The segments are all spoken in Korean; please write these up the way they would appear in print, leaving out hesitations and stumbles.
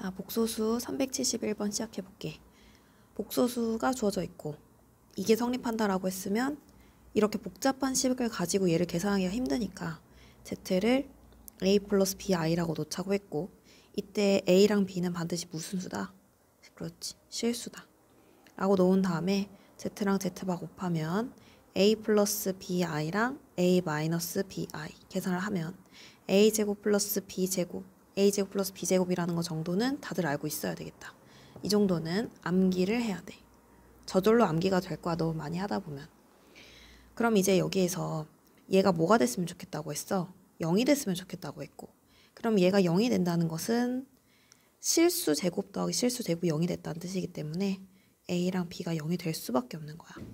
자, 복소수 371번 시작해볼게. 복소수가 주어져 있고 이게 성립한다라고 했으면 이렇게 복잡한 식을 가지고 얘를 계산하기가 힘드니까 z를 a 플러스 bi라고 놓자고 했고, 이때 a랑 b는 반드시 무슨 수다? 그렇지, 실수다 라고 놓은 다음에 z랑 z바 곱하면 a 플러스 bi랑 a 마이너스 bi 계산을 하면 a제곱 플러스 b제곱 a제곱 플러스 b제곱이라는 거 정도는 다들 알고 있어야 되겠다. 이 정도는 암기를 해야 돼. 저절로 암기가 될 거야, 너무 많이 하다 보면. 그럼 이제 여기에서 얘가 뭐가 됐으면 좋겠다고 했어? 0이 됐으면 좋겠다고 했고, 그럼 얘가 0이 된다는 것은 실수 제곱 더하기 실수 제곱이 0이 됐다는 뜻이기 때문에 a랑 b가 0이 될 수밖에 없는 거야.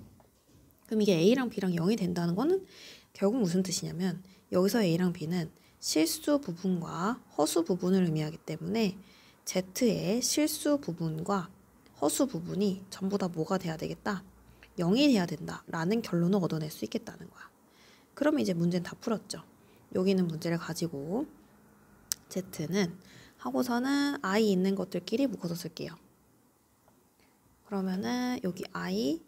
그럼 이게 a랑 b랑 0이 된다는 거는 결국 무슨 뜻이냐면, 여기서 a랑 b는 실수 부분과 허수 부분을 의미하기 때문에 z의 실수 부분과 허수 부분이 전부 다 뭐가 돼야 되겠다? 0이 돼야 된다라는 결론을 얻어낼 수 있겠다는 거야. 그럼 이제 문제는 다 풀었죠. 여기 있는 문제를 가지고 z는 하고서는 i 있는 것들끼리 묶어서 쓸게요. 그러면은 여기 i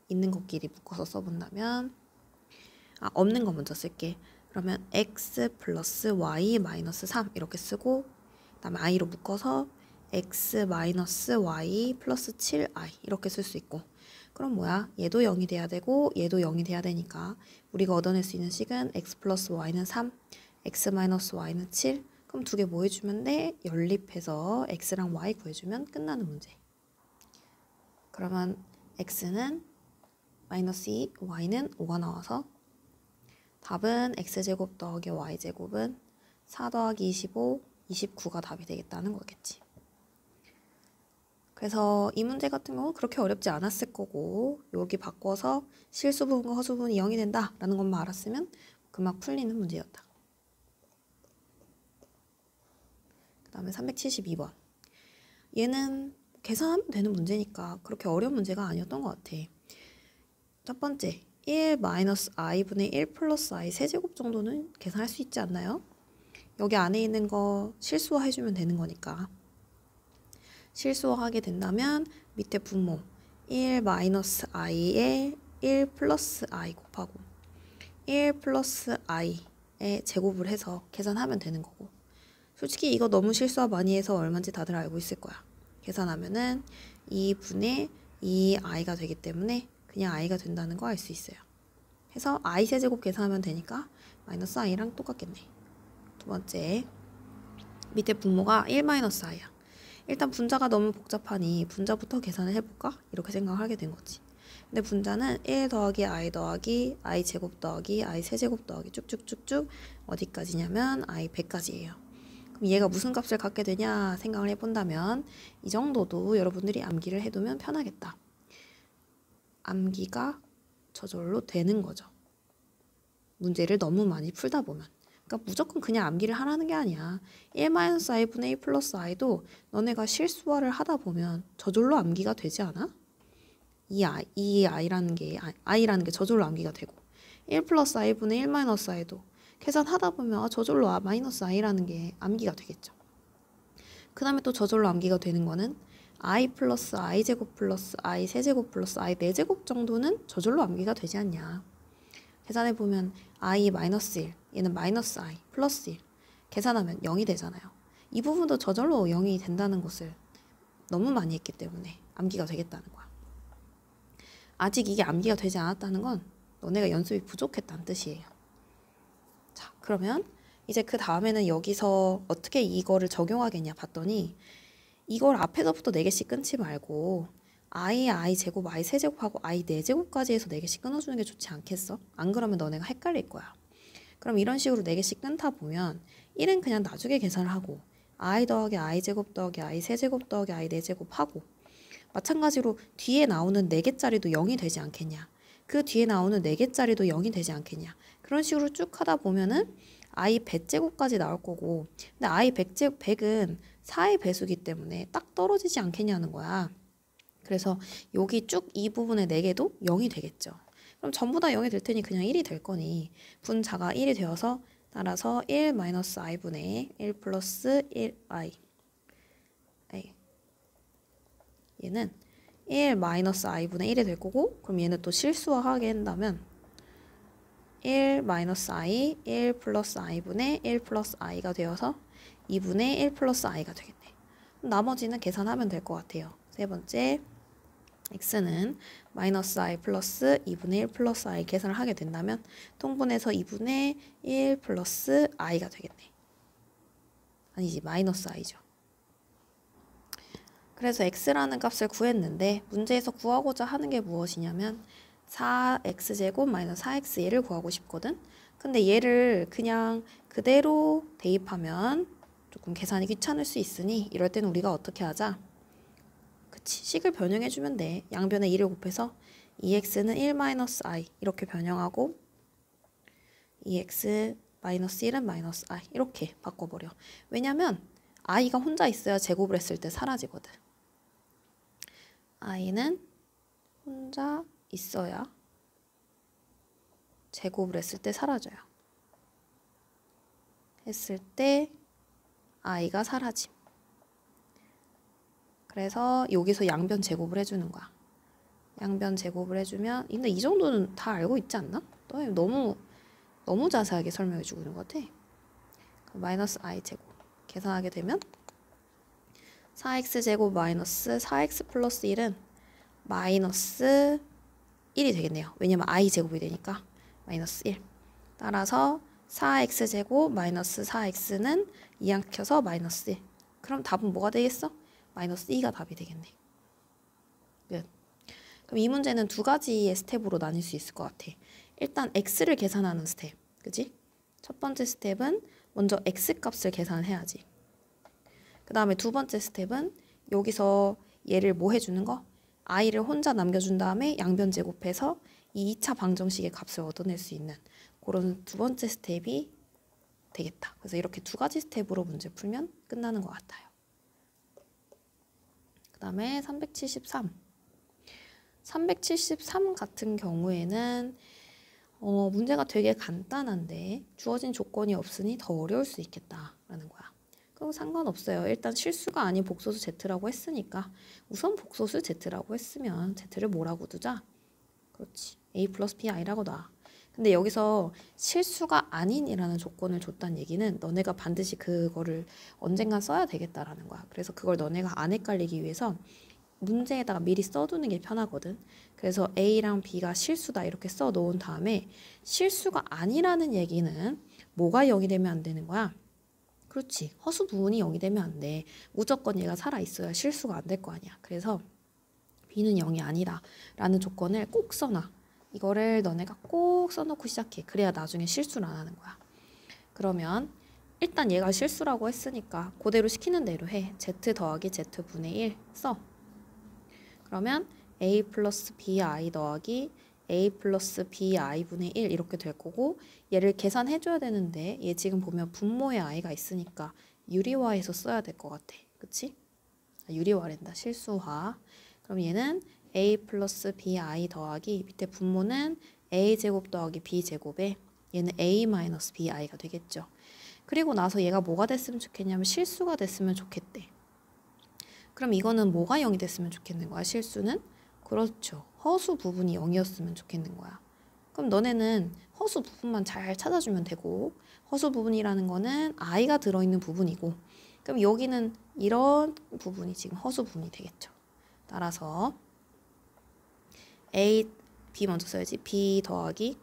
있는 것끼리 묶어서 써본다면, 없는 거 먼저 쓸게. 그러면 x 플러스 y 마이너스 3 이렇게 쓰고, 그 다음에 i로 묶어서 x 마이너스 y 플러스 7i 이렇게 쓸 수 있고, 그럼 뭐야? 얘도 0이 돼야 되고 얘도 0이 돼야 되니까 우리가 얻어낼 수 있는 식은 x 플러스 y는 3, x 마이너스 y는 7. 그럼 두 개 뭐 해주면 돼? 연립해서 x랑 y 구해주면 끝나는 문제. 그러면 x는 마이너스 2, y는 5가 나와서 답은 x제곱 더하기 y제곱은 4 더하기 25, 29가 답이 되겠다는 거겠지. 그래서 이 문제 같은 경우 그렇게 어렵지 않았을 거고, 여기 바꿔서 실수 부분과 허수 부분이 0이 된다라는 것만 알았으면 금방 풀리는 문제였다. 그 다음에 372번. 얘는 계산하면 되는 문제니까 그렇게 어려운 문제가 아니었던 것 같아. 첫 번째, 1 마이너스 i분의 1 플러스 i 세제곱 정도는 계산할 수 있지 않나요? 여기 안에 있는 거 실수화 해주면 되는 거니까. 실수화하게 된다면 밑에 분모 1 마이너스 i에 1 플러스 i 곱하고 1 플러스 i에 제곱을 해서 계산하면 되는 거고, 솔직히 이거 너무 실수화 많이 해서 얼마인지 다들 알고 있을 거야. 계산하면은 2분의 2i가 되기 때문에 그냥 i가 된다는 거 알 수 있어요. 해서 i 세제곱 계산하면 되니까 마이너스 i랑 똑같겠네. 두 번째, 밑에 분모가 1 마이너스 i야. 일단 분자가 너무 복잡하니 분자부터 계산을 해볼까? 이렇게 생각하게 된 거지. 근데 분자는 1 더하기 i 제곱 더하기 i 세제곱 더하기 쭉쭉쭉쭉 어디까지냐면 i 100까지예요. 그럼 얘가 무슨 값을 갖게 되냐 생각을 해본다면 이 정도도 여러분들이 암기를 해두면 편하겠다. 암기가 저절로 되는 거죠. 문제를 너무 많이 풀다 보면. 그러니까 무조건 그냥 암기를 하라는 게 아니야. 1-i분의 1 플러스 i도 너네가 실수화를 하다 보면 저절로 암기가 되지 않아? 이 i라는 게 저절로 암기가 되고, 1 플러스 i분의 1 마이너스 i도 계산하다 보면 저절로 마이너스 i라는 게 암기가 되겠죠. 그 다음에 또 저절로 암기가 되는 거는 i 플러스 i제곱 플러스 i 세제곱 플러스 i 4제곱 정도는 저절로 암기가 되지 않냐. 계산해보면 i 마이너스 1, 얘는 마이너스 i 플러스 1 계산하면 0이 되잖아요. 이 부분도 저절로 0이 된다는 것을 너무 많이 했기 때문에 암기가 되겠다는 거야. 아직 이게 암기가 되지 않았다는 건 너네가 연습이 부족했다는 뜻이에요. 자, 그러면 이제 그 다음에는 여기서 어떻게 이거를 적용하겠냐 봤더니, 이걸 앞에서부터 4개씩 끊지 말고 i 제곱, i 세제곱하고 i 4제곱까지 해서 4개씩 끊어주는 게 좋지 않겠어? 안 그러면 너네가 헷갈릴 거야. 그럼 이런 식으로 4개씩 끊다 보면 1은 그냥 나중에 계산을 하고 i 더하기 i 제곱 더하기 i 세제곱 더하기 i 4제곱 하고, 마찬가지로 뒤에 나오는 4개짜리도 0이 되지 않겠냐. 그 뒤에 나오는 4개짜리도 0이 되지 않겠냐. 그런 식으로 쭉 하다 보면은 i 100제곱까지 나올 거고, 근데 i 100은 4의 배수기 때문에 딱 떨어지지 않겠냐는 거야. 그래서 여기 쭉 이 부분의 4개도 0이 되겠죠. 그럼 전부 다 0이 될 테니 그냥 1이 될 거니 분자가 1이 되어서 따라서 1 마이너스 i분의 1 플러스 1i a. 얘는 1 마이너스 i분의 1이 될 거고, 그럼 얘는 또 실수화하게 한다면 1 마이너스 i, 1 플러스 i분의 1 플러스 i가 되어서 2분의 1 플러스 i가 되겠네. 나머지는 계산하면 될 것 같아요. 세 번째, x는 마이너스 i 플러스 2분의 1 플러스 i 계산을 하게 된다면 통분해서 2분의 1 플러스 i가 되겠네. 아니지, 마이너스 i죠. 그래서 x라는 값을 구했는데 문제에서 구하고자 하는 게 무엇이냐면 4x제곱 마이너스 4x 얘를 구하고 싶거든. 근데 얘를 그냥 그대로 대입하면 조금 계산이 귀찮을 수 있으니 이럴 때는 우리가 어떻게 하자? 그치, 식을 변형해주면 돼. 양변에 2를 곱해서 2x는 1 마이너스 i 이렇게 변형하고 2x 마이너스 1은 마이너스 i 이렇게 바꿔버려. 왜냐면 i가 혼자 있어야 제곱을 했을 때 사라지거든. i는 혼자 있어야 제곱을 했을 때 사라져요. 했을 때 i가 사라짐. 그래서 여기서 양변 제곱을 해주는 거야. 양변 제곱을 해주면, 근데 이 정도는 다 알고 있지 않나? 너무 자세하게 설명해주고 있는 것 같아. 마이너스 i 제곱 계산하게 되면 4x제곱 마이너스 4x 플러스 1은 마이너스 1이 되겠네요. 왜냐면 i 제곱이 되니까 마이너스 1. 따라서 4x제곱 마이너스 4x는 이항켜서 마이너스 1. 그럼 답은 뭐가 되겠어? 마이너스 2가 답이 되겠네. 끝. 그럼 이 문제는 두 가지의 스텝으로 나뉠 수 있을 것 같아. 일단 x를 계산하는 스텝. 그치? 첫 번째 스텝은 먼저 x 값을 계산해야지. 그 다음에 두 번째 스텝은 여기서 얘를 뭐 해주는 거? i를 혼자 남겨준 다음에 양변 제곱해서 이 2차 방정식의 값을 얻어낼 수 있는 그런 두 번째 스텝이 되겠다. 그래서 이렇게 두 가지 스텝으로 문제 풀면 끝나는 것 같아요. 그 다음에 373. 373 같은 경우에는 문제가 되게 간단한데 주어진 조건이 없으니 더 어려울 수 있겠다라는 거야. 그럼 상관없어요. 일단 실수가 아닌 복소수 z라고 했으니까 우선 복소수 z라고 했으면 z를 뭐라고 두자? 그렇지. a 플러스 bi라고 놔. 근데 여기서 실수가 아닌이라는 조건을 줬다는 얘기는 너네가 반드시 그거를 언젠간 써야 되겠다라는 거야. 그래서 그걸 너네가 안 헷갈리기 위해서 문제에다가 미리 써두는 게 편하거든. 그래서 A랑 B가 실수다 이렇게 써놓은 다음에 실수가 아니라는 얘기는 뭐가 0이 되면 안 되는 거야? 그렇지. 허수 부분이 0이 되면 안 돼. 무조건 얘가 살아있어야 실수가 안 될 거 아니야. 그래서 B는 0이 아니다 라는 조건을 꼭 써놔. 이거를 너네가 꼭 써놓고 시작해. 그래야 나중에 실수를 안 하는 거야. 그러면 일단 얘가 실수라고 했으니까 그대로 시키는 대로 해. z 더하기 z분의 1 써. 그러면 a 플러스 bi 더하기 a 플러스 bi분의 1 이렇게 될 거고 얘를 계산해줘야 되는데 얘 지금 보면 분모에 i가 있으니까 유리화해서 써야 될 것 같아. 그치? 유리화랜다. 실수화. 그럼 얘는 a 플러스 bi 더하기 밑에 분모는 a제곱 더하기 b제곱에 얘는 a 마이너스 bi가 되겠죠. 그리고 나서 얘가 뭐가 됐으면 좋겠냐면 실수가 됐으면 좋겠대. 그럼 이거는 뭐가 0이 됐으면 좋겠는 거야? 실수는? 그렇죠. 허수 부분이 0이었으면 좋겠는 거야. 그럼 너네는 허수 부분만 잘 찾아주면 되고 허수 부분이라는 거는 i가 들어있는 부분이고 그럼 여기는 이런 부분이 지금 허수 부분이 되겠죠. 따라서 a, b 먼저 써야지. b 더하기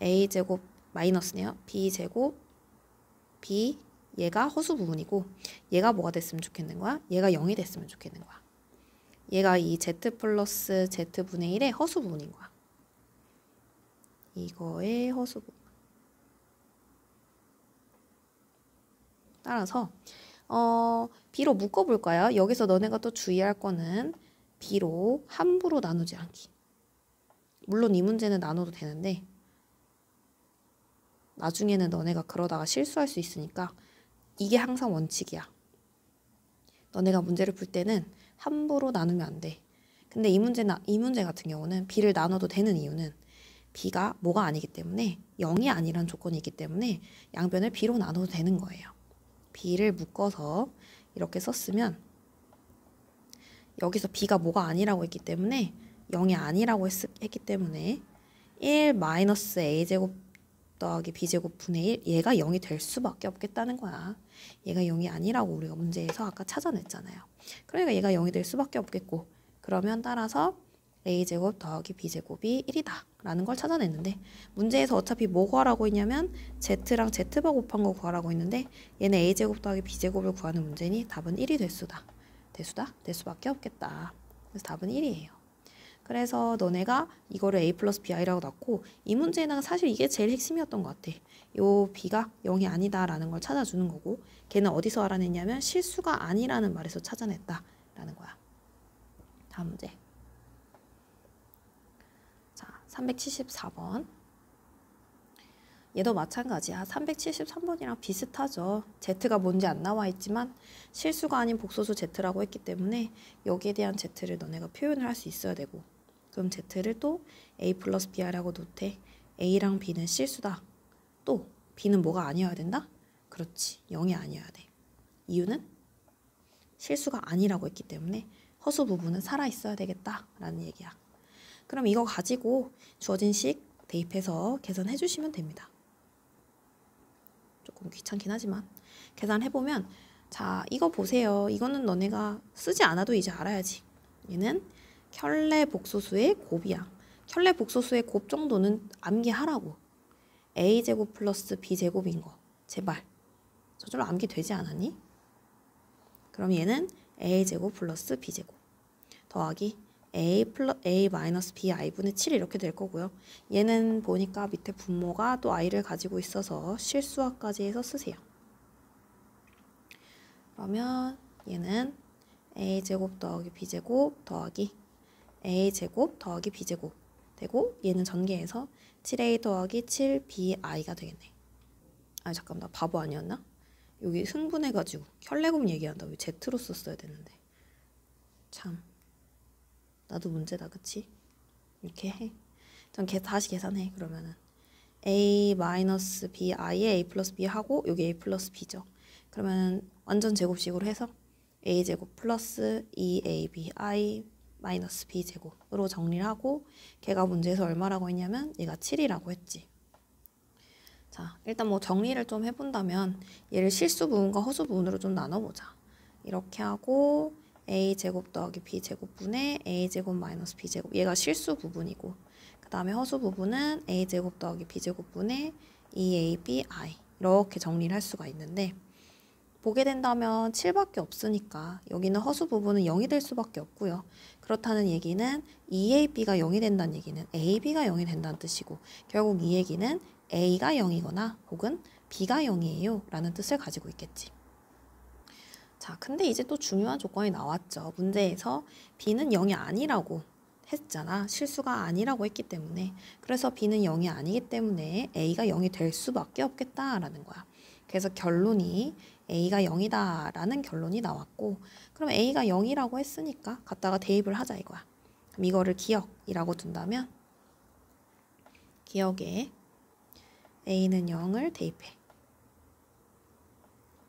a제곱 마이너스네요. b제곱 b 얘가 허수 부분이고 얘가 뭐가 됐으면 좋겠는 거야? 얘가 0이 됐으면 좋겠는 거야. 얘가 이 z 플러스 z분의 1의 허수 부분인 거야. 이거의 허수 부분. 따라서 b로 묶어볼까요? 여기서 너네가 또 주의할 거는 b로 함부로 나누지 않기. 물론 이 문제는 나눠도 되는데 나중에는 너네가 그러다가 실수할 수 있으니까 이게 항상 원칙이야. 너네가 문제를 풀 때는 함부로 나누면 안 돼. 근데 이 문제 같은 경우는 b를 나눠도 되는 이유는 b가 뭐가 아니기 때문에 0이 아니란 조건이 있기 때문에 양변을 b로 나눠도 되는 거예요. b를 묶어서 이렇게 썼으면 여기서 b가 뭐가 아니라고 했기 때문에 0이 아니라고 했기 때문에 1 마이너스 a제곱 더하기 b제곱 분의 1 얘가 0이 될 수밖에 없겠다는 거야. 얘가 0이 아니라고 우리가 문제에서 아까 찾아냈잖아요. 그러니까 얘가 0이 될 수밖에 없겠고 그러면 따라서 a제곱 더하기 b제곱이 1이다 라는 걸 찾아냈는데 문제에서 어차피 뭐 구하라고 했냐면 z랑 z바 곱한 거 구하라고 했는데 얘는 a제곱 더하기 b제곱을 구하는 문제니 답은 1이 될 수밖에 없겠다. 그래서 답은 1이에요. 그래서 너네가 이거를 a 플러스 bi라고 놨고 이 문제는 사실 이게 제일 핵심이었던 것 같아. 요 b가 0이 아니다 라는 걸 찾아주는 거고 걔는 어디서 알아냈냐면 실수가 아니라는 말에서 찾아냈다 라는 거야. 다음 문제. 자, 374번. 얘도 마찬가지야. 373번이랑 비슷하죠. z가 뭔지 안 나와 있지만 실수가 아닌 복소수 z라고 했기 때문에 여기에 대한 z를 너네가 표현을 할 수 있어야 되고 그럼 z를 또 a 플러스 b라고 놓되 a랑 b는 실수다. 또 b는 뭐가 아니어야 된다? 그렇지. 0이 아니어야 돼. 이유는 실수가 아니라고 했기 때문에 허수 부분은 살아있어야 되겠다라는 얘기야. 그럼 이거 가지고 주어진 식 대입해서 계산해 주시면 됩니다. 조금 귀찮긴 하지만 계산해보면 자 이거 보세요. 이거는 너네가 쓰지 않아도 이제 알아야지. 얘는 켤레 복소수의 곱이야. 켤레 복소수의 곱 정도는 암기하라고. a제곱 플러스 b제곱인 거. 제발. 저절로 암기 되지 않았니? 그럼 얘는 a제곱 플러스 b제곱 더하기 a 마이너스 b i분의 7 이렇게 될 거고요. 얘는 보니까 밑에 분모가 또 i를 가지고 있어서 실수화까지 해서 쓰세요. 그러면 얘는 a제곱 더하기 b제곱 더하기 a제곱 더하기 b제곱 되고 얘는 전개해서 7a 더하기 7bi가 되겠네. 아 잠깐 나 바보 아니었나? 여기 흥분해가지고 켤레곱 얘기한다. 왜 Z로 썼어야 되는데. 참 나도 문제다 그치? 이렇게 해. 전 다시 계산해. 그러면은 a 마이너스 bi에 a 플러스 b 하고 여기 a 플러스 b죠. 그러면 완전 제곱식으로 해서 a제곱 플러스 2abi 마이너스 b제곱으로 정리를 하고 걔가 문제에서 얼마라고 했냐면 얘가 7이라고 했지. 자, 일단 뭐 정리를 좀 해본다면 얘를 실수 부분과 허수 부분으로 좀 나눠보자. 이렇게 하고 a제곱 더하기 b제곱분의 a제곱 마이너스 b제곱 얘가 실수 부분이고 그 다음에 허수 부분은 a제곱 더하기 b제곱분의 2abi 이렇게 정리를 할 수가 있는데 보게 된다면 7밖에 없으니까 여기는 허수 부분은 0이 될 수밖에 없고요. 그렇다는 얘기는 2ab가 0이 된다는 얘기는 ab가 0이 된다는 뜻이고 결국 이 얘기는 a가 0이거나 혹은 b가 0이에요 라는 뜻을 가지고 있겠지. 자, 근데 이제 또 중요한 조건이 나왔죠. 문제에서 b는 0이 아니라고 했잖아. 실수가 아니라고 했기 때문에. 그래서 b는 0이 아니기 때문에 a가 0이 될 수밖에 없겠다라는 거야. 그래서 결론이 a가 0이다 라는 결론이 나왔고 그럼 a가 0이라고 했으니까 갖다가 대입을 하자 이거야. 그럼 이거를 기억이라고 둔다면 기억에 a는 0을 대입해.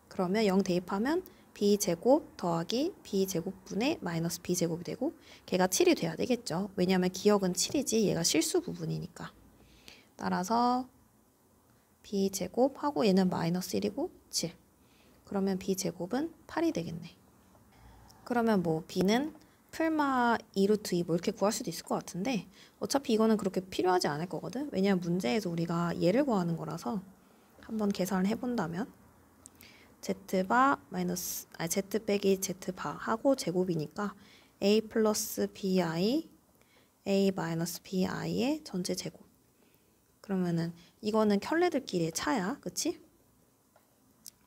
그러면 0 대입하면 b제곱 더하기 b제곱분의 마이너스 b제곱이 되고 걔가 7이 돼야 되겠죠. 왜냐하면 기억은 7이지 얘가 실수 부분이니까. 따라서 b제곱하고 얘는 마이너스 1이고 7. 그러면 b제곱은 8이 되겠네. 그러면 뭐 b는 풀마 2루트 2 뭐 이렇게 구할 수도 있을 것 같은데 어차피 이거는 그렇게 필요하지 않을 거거든. 왜냐하면 문제에서 우리가 얘를 구하는 거라서 한번 계산을 해본다면 z바 마이너스 z 빼기 z바 하고 제곱이니까 a 플러스 bi a 마이너스 bi의 전체 제곱. 그러면은 이거는 켤레들끼리의 차야, 그치?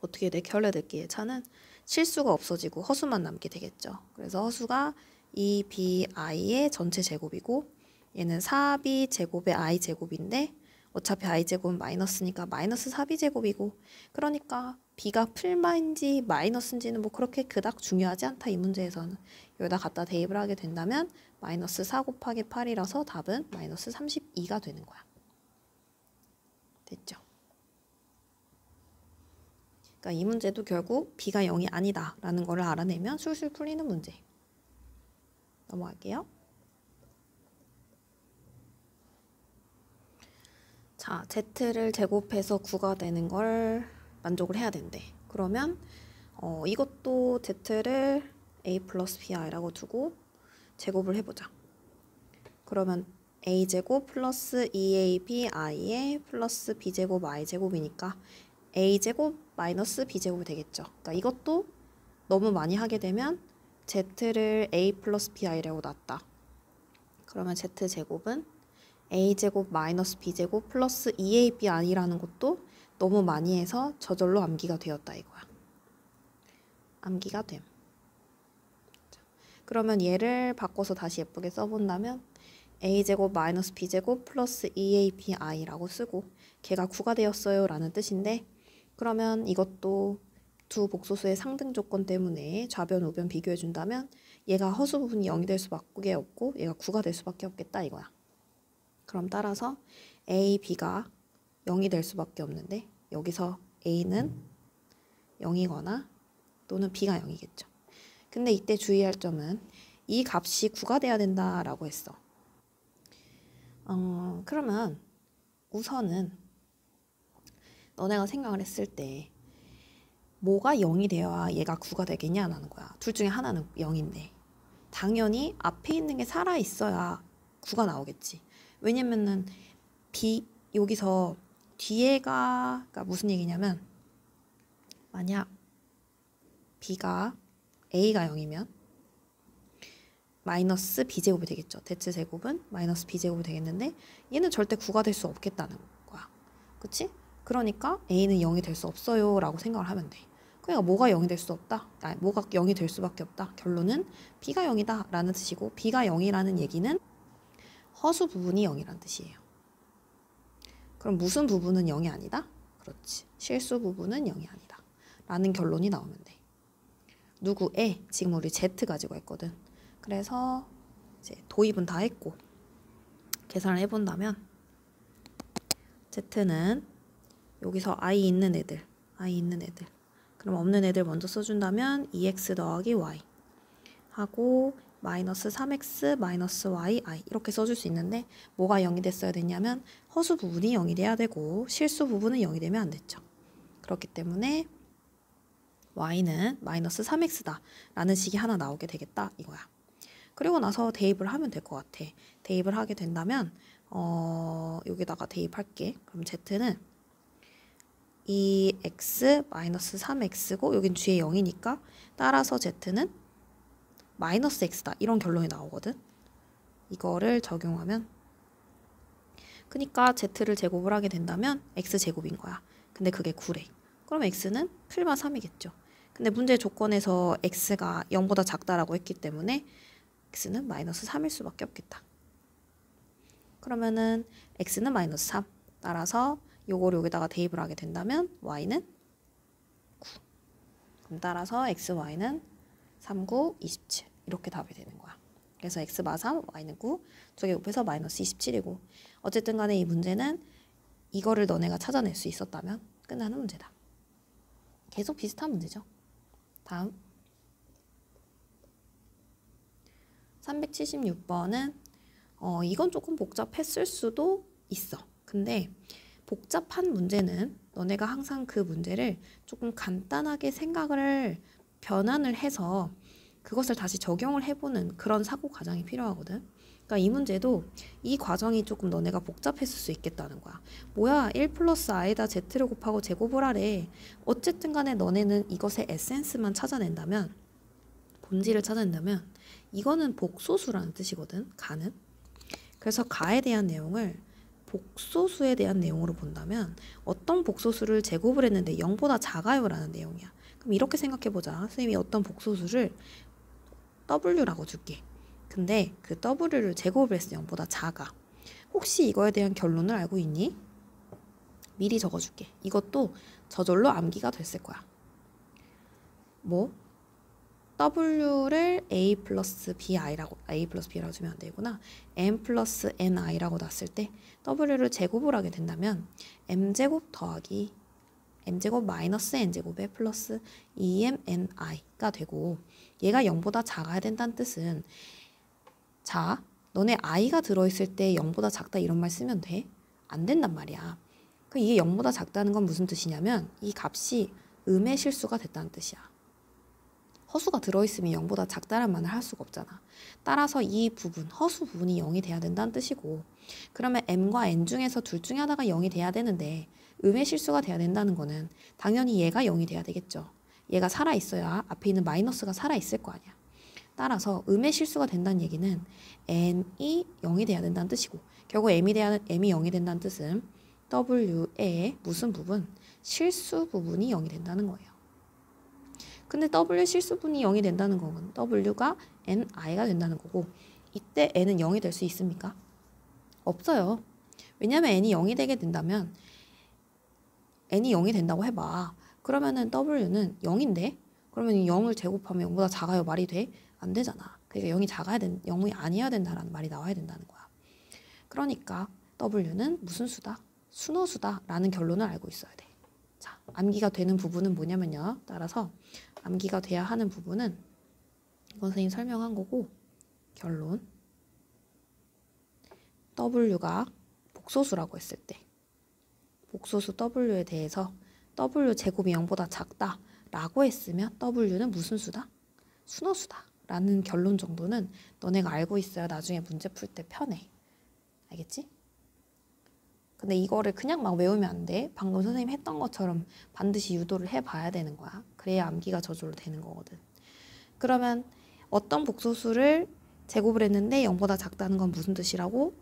어떻게 돼? 켤레들끼리의 차는 실수가 없어지고 허수만 남게 되겠죠. 그래서 허수가 2bi의 전체 제곱이고 얘는 4b 제곱의 i 제곱인데 어차피 i 제곱은 마이너스니까 마이너스 4b 제곱이고 그러니까 b가 풀마인지 마이너스인지는 뭐 그렇게 그닥 중요하지 않다 이 문제에서는. 여기다 갖다 대입을 하게 된다면 마이너스 4 곱하기 8이라서 답은 마이너스 32가 되는 거야. 됐죠? 그러니까 이 문제도 결국 b가 0이 아니다 라는 거를 알아내면 술술 풀리는 문제. 넘어갈게요. 자, z를 제곱해서 9가 되는 걸 만족을 해야 된대. 그러면 이것도 z를 a 플러스 bi라고 두고 제곱을 해보자. 그러면 a제곱 플러스 2abI에 플러스 b제곱 i제곱이니까 a제곱 마이너스 b제곱이 되겠죠. 그러니까 이것도 너무 많이 하게 되면 z를 a 플러스 bi라고 놨다. 그러면 z제곱은 a제곱 마이너스 b제곱 플러스 2abI라는 것도 너무 많이 해서 저절로 암기가 되었다 이거야. 암기가 됨. 자, 그러면 얘를 바꿔서 다시 예쁘게 써본다면 a제곱 마이너스 b제곱 플러스 2abI라고 쓰고 걔가 9가 되었어요 라는 뜻인데, 그러면 이것도 두 복소수의 상등 조건 때문에 좌변 우변 비교해 준다면 얘가 허수 부분이 0이 될 수밖에 없고 얘가 9가 될 수밖에 없겠다 이거야. 그럼 따라서 a, b가 0이 될 수밖에 없는데 여기서 a는 0이거나 또는 b가 0이겠죠. 근데 이때 주의할 점은 이 값이 9가 돼야 된다라고 했어. 그러면 우선은 너네가 생각을 했을 때 뭐가 0이 되어야 얘가 9가 되겠냐라는 거야. 둘 중에 하나는 0인데 당연히 앞에 있는 게 살아있어야 9가 나오겠지. 왜냐면은 여기서 뒤에가 그러니까 무슨 얘기냐면 만약 b가 a가 0이면 마이너스 b제곱이 되겠죠. z제곱은 마이너스 b제곱이 되겠는데 얘는 절대 9가 될 수 없겠다는 거야. 그치? 그러니까 a는 0이 될 수 없어요 라고 생각을 하면 돼. 그러니까 뭐가 0이 될 수 없다? 아니, 뭐가 0이 될 수밖에 없다. 결론은 b가 0이다 라는 뜻이고, b가 0이라는 얘기는 허수 부분이 0이라는 뜻이에요. 그럼 무슨 부분은 0이 아니다? 그렇지. 실수 부분은 0이 아니다 라는 결론이 나오면 돼. 누구에? 지금 우리 z 가지고 했거든. 그래서 이제 도입은 다 했고 계산을 해본다면 z는 여기서 i 있는 애들 그럼 없는 애들 먼저 써준다면 2x 더하기 y 하고 마이너스 3x 마이너스 y i 이렇게 써줄 수 있는데 뭐가 0이 됐어야 됐냐면 허수 부분이 0이 돼야 되고 실수 부분은 0이 되면 안 됐죠. 그렇기 때문에 y는 마이너스 3x다 라는 식이 하나 나오게 되겠다 이거야. 그리고 나서 대입을 하면 될 것 같아. 대입을 하게 된다면 여기다가 대입할게. 그럼 z는 2x 마이너스 3x고 여긴 뒤에 0이니까 따라서 z는 마이너스 x다 이런 결론이 나오거든. 이거를 적용하면 그러니까 z를 제곱을 하게 된다면 x제곱인 거야. 근데 그게 9래. 그럼 x는 풀마 3이겠죠. 근데 문제 조건에서 x가 0보다 작다라고 했기 때문에 x는 마이너스 3일 수밖에 없겠다. 그러면은 x는 마이너스 3. 따라서 요거를 여기다가 대입을 하게 된다면 y는 9. 그럼 따라서 x, y는 3, 9, 27 이렇게 답이 되는 거야. 그래서 x 마 3, y는 9, 두 개 곱해서 마이너스 27이고 어쨌든 간에 이 문제는 이거를 너네가 찾아낼 수 있었다면 끝나는 문제다. 계속 비슷한 문제죠. 다음 376번은 이건 조금 복잡했을 수도 있어. 근데 복잡한 문제는 너네가 항상 그 문제를 조금 간단하게 생각을 변환을 해서 그것을 다시 적용을 해보는 그런 사고 과정이 필요하거든. 그러니까 이 문제도 이 과정이 조금 너네가 복잡했을 수 있겠다는 거야. 뭐야 1 플러스 i에다 z를 곱하고 제곱을 하래. 어쨌든 간에 너네는 이것의 에센스만 찾아낸다면, 본질을 찾아낸다면 이거는 복소수라는 뜻이거든. 가는. 그래서 가에 대한 내용을 복소수에 대한 내용으로 본다면 어떤 복소수를 제곱을 했는데 0보다 작아요 라는 내용이야. 그럼 이렇게 생각해보자. 선생님이 어떤 복소수를 w라고 줄게. 근데 그 w를 제곱을 했을 때 0보다 작아. 혹시 이거에 대한 결론을 알고 있니? 미리 적어줄게. 이것도 저절로 암기가 됐을 거야. 뭐? w를 a 플러스 b이라고 주면 안 되구나. m 플러스 ni라고 놨을 때 w를 제곱을 하게 된다면 m제곱 더하기 m제곱 마이너스 n제곱에 플러스 2m ni가 되고, 얘가 0보다 작아야 된다는 뜻은 자, 너네 i가 들어있을 때 0보다 작다 이런 말 쓰면 돼? 안 된단 말이야. 이게 0보다 작다는 건 무슨 뜻이냐면 이 값이 음의 실수가 됐다는 뜻이야. 허수가 들어있으면 0보다 작다란 말을 할 수가 없잖아. 따라서 이 부분, 허수 부분이 0이 돼야 된다는 뜻이고, 그러면 m과 n 중에서 둘 중에 하나가 0이 돼야 되는데 음의 실수가 돼야 된다는 거는 당연히 얘가 0이 돼야 되겠죠. 얘가 살아있어야 앞에 있는 마이너스가 살아있을 거 아니야. 따라서 음의 실수가 된다는 얘기는 n이 0이 돼야 된다는 뜻이고, 결국 m이 0이 된다는 뜻은 w의 무슨 부분? 실수 부분이 0이 된다는 거예요. 근데 w 실수분이 0이 된다는 건 w가 ni가 된다는 거고, 이때 n은 0이 될 수 있습니까? 없어요. 왜냐면 n이 0이 되게 된다면 n이 0이 된다고 해봐. 그러면은 w는 0인데 그러면 0을 제곱하면 0보다 작아요 말이 돼? 안 되잖아. 그러니까 0이 아니어야 된다라는 말이 나와야 된다는 거야. 그러니까 w는 무슨 수다? 순호수다 라는 결론을 알고 있어야 돼. 자, 암기가 되는 부분은 뭐냐면요. 따라서 암기가 돼야 하는 부분은 이건 선생님 설명한 거고, 결론 w가 복소수라고 했을 때 복소수 w에 대해서 w 제곱이 0보다 작다 라고 했으면 w는 무슨 수다? 순호수다 라는 결론 정도는 너네가 알고 있어야 나중에 문제 풀 때 편해. 알겠지? 근데 이거를 그냥 막 외우면 안 돼. 방금 선생님 했던 것처럼 반드시 유도를 해봐야 되는 거야. 그래야 암기가 저절로 되는 거거든. 그러면 어떤 복소수를 제곱을 했는데 0보다 작다는 건 무슨 뜻이라고?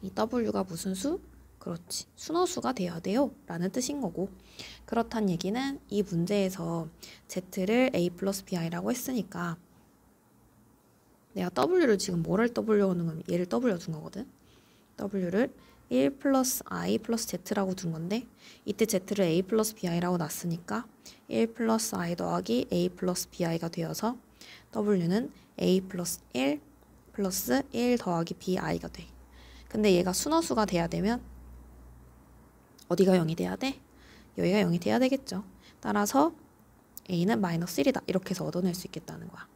이 w가 무슨 수? 그렇지. 순호수가 돼야 돼요 라는 뜻인 거고, 그렇단 얘기는 이 문제에서 z를 a 플러스 bi라고 했으니까 내가 w를 지금 뭐를 w라고 하는 거면 얘를 w로 둔 거거든. w를 1 플러스 i 플러스 z라고 둔 건데, 이때 z를 a 플러스 bi라고 놨으니까 1 플러스 i 더하기 a 플러스 bi가 되어서 w는 a 플러스 1 플러스 1 더하기 bi가 돼. 근데 얘가 순호수가 돼야 되면 어디가 0이 돼야 돼? 여기가 0이 돼야 되겠죠. 따라서 a는 마이너스 1이다 이렇게 해서 얻어낼 수 있겠다는 거야.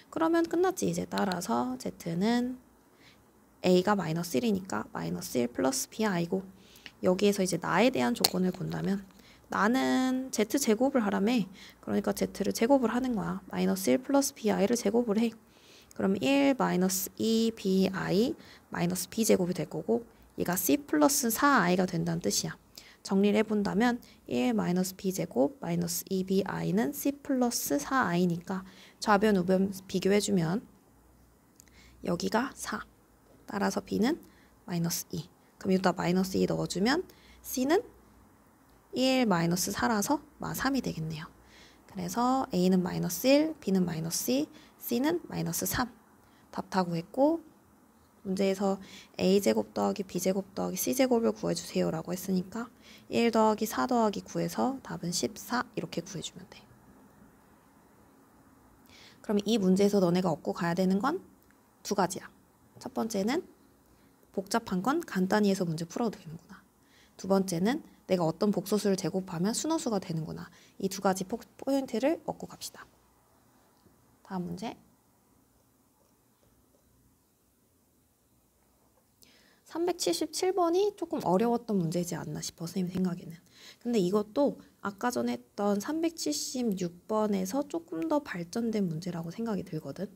그러면 끝났지 이제. 따라서 z는 a가 마이너스 1이니까 마이너스 1 플러스 bi고, 여기에서 이제 나에 대한 조건을 본다면 나는 z제곱을 하라며. 그러니까 z를 제곱을 하는 거야. 마이너스 1 플러스 bi를 제곱을 해. 그럼 1 마이너스 2bi 마이너스 b제곱이 될 거고, 얘가 c 플러스 4i가 된다는 뜻이야. 정리를 해본다면 1 마이너스 b제곱 마이너스 2bi는 c 플러스 4i니까 좌변 우변 비교해주면 여기가 4. 따라서 b는 마이너스 2. 그럼 여기다 마이너스 2 넣어주면 c는 1 마이너스 4라서 3이 되겠네요. 그래서 a는 마이너스 1, b는 마이너스 2, c는 마이너스 3. 답 다 구했고, 문제에서 a제곱 더하기 b제곱 더하기 c제곱을 구해주세요 라고 했으니까 1 더하기 4 더하기 9에서 답은 14 이렇게 구해주면 돼. 그럼 이 문제에서 너네가 얻고 가야 되는 건 두 가지야. 첫 번째는 복잡한 건 간단히 해서 문제 풀어도 되는구나. 두 번째는 내가 어떤 복소수를 제곱하면 순호수가 되는구나. 이 두 가지 포인트를 얻고 갑시다. 다음 문제. 377번이 조금 어려웠던 문제지 않나 싶어, 선생님 생각에는. 근데 이것도 아까 전에 했던 376번에서 조금 더 발전된 문제라고 생각이 들거든.